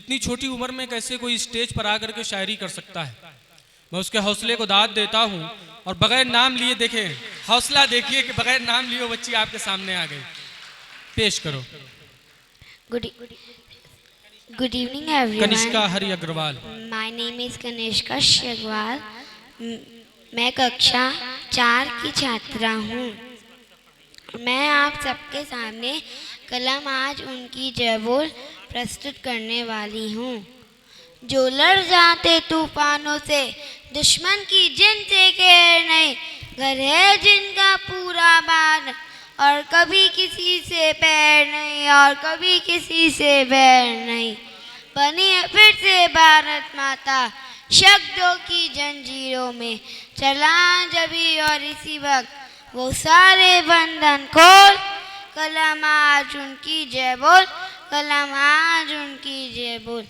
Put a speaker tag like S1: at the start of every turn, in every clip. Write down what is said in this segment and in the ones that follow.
S1: इतनी छोटी उम्र में कैसे कोई स्टेज पर आकर के शायरी कर सकता है। मैं उसके हौसले को दाद देता हूँ। और बगैर नाम लिए देखें, हौसला देखिए कि बगैर नाम लिए वो बच्ची आपके सामने आ गई। पेश करो।
S2: Good evening everyone.
S1: Kanishka Hari Agarwal.
S2: My name is Kanishka Shagwal. मैं कक्षा 4 की छात्रा हूँ। मैं आप सबके सामने कलम आज उनकी जय बोल प्रस्तुत करने वाली हूँ। जो लड़ जाते तूफानों से, दुश्मन की जिनसे खैर नहीं, घर है जिनका पूरा बार, और कभी किसी से बैर नहीं, और कभी किसी से बैर नहीं। बनी है फिर से भारत माता, शब्दों की जंजीरों में, चला जभी और इसी वक्त वो सारे बंधन खोल, कलम आज उनकी जय बोल, कलम आज उनकी जय बोल।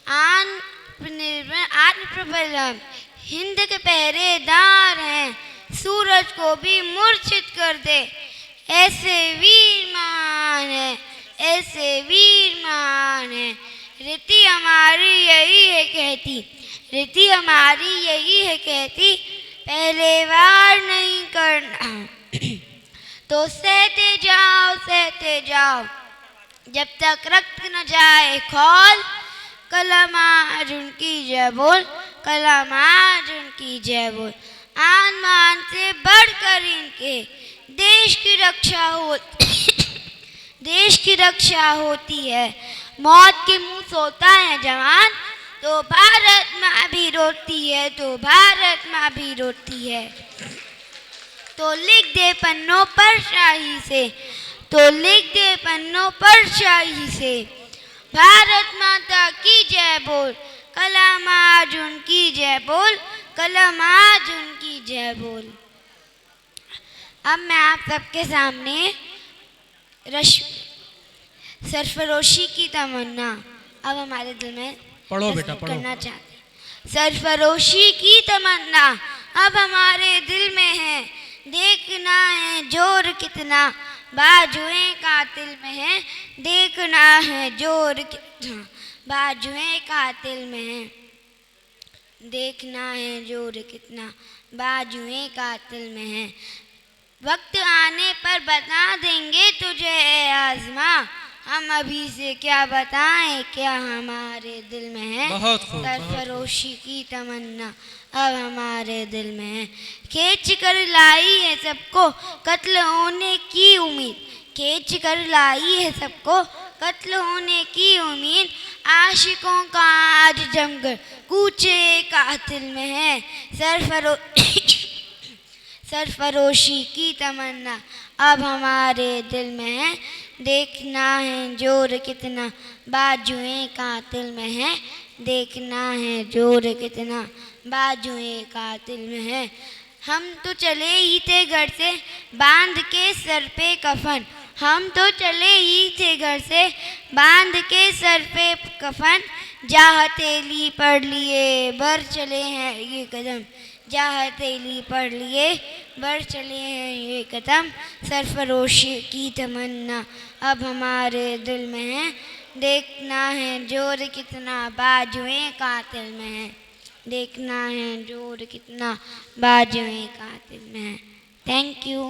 S2: आत्मनिर्भर आत्मप्रबल हिंद के पहरेदार हैं, सूरज को भी मूर्छित कर दे, ऐसे वीर महान है, ऐसे वीर महान है। रीति हमारी यही है कहती, रीति हमारी यही है कहती, पहले वार नहीं करना तो सहते जाओ जब तक रक्त न जाए खौल, कलम आज उनकी जय बोल, कलम आज उनकी जय बोल। आन मान से बढ़कर इनके देश की रक्षा होती है। मौत के मुंह सोता है जवान, तो भारत माँ भी रोती है, तो भारत माँ भी रोती है। तो लिख दे पन्नों पर शाही से, तो लिख दे पन्नों पर शाही से, भारत माता की जय बोल, कलम आज उनकी जय बोल, कलम आज उनकी जय बोल। अब मैं आप सबके सामने सरफरोशी की तमन्ना अब हमारे दिल में
S1: पढ़ो बेटा, पढ़ो।
S2: करना चाहते। सरफरोशी की तमन्ना अब हमारे दिल में है, देखना है जोर कितना बाजुएं कातिल में है, देखना है जोर कितना बाजुएं कातिल में है, देखना है जोर कितना बाजुएं कातिल में है। वक्त आने पर बता देंगे तुझे आज़मा, हम अभी से क्या बताएं क्या हमारे दिल में है। सरफरोशी की तमन्ना अब हमारे दिल में है। खींच कर लाई है सबको कत्ल होने की उम्मीद, खींच कर लाई है सबको कत्ल होने की उम्मीद, आशिकों का आज जमकर कूचे कातिल में है। सरफरोशी की तमन्ना अब हमारे दिल में है, देखना है जोर कितना बाजुएं कातिल में है, देखना है जोर कितना बाजुएं कातिल में है। हम तो चले ही थे घर से बांध के सर पे कफन, हम तो चले ही थे घर से बांध के सर पे कफन, जा हथेली पढ़ लिए बढ़ चले हैं ये कदम, जा हथेली पढ़ लिए बढ़ चले हैं ये कदम। सरफरोशी की तमन्ना अब हमारे दिल में है, देखना है जोर कितना बाजुएं कातिल में है, देखना है जोर कितना बाजुएं कातिल में है। Thank you.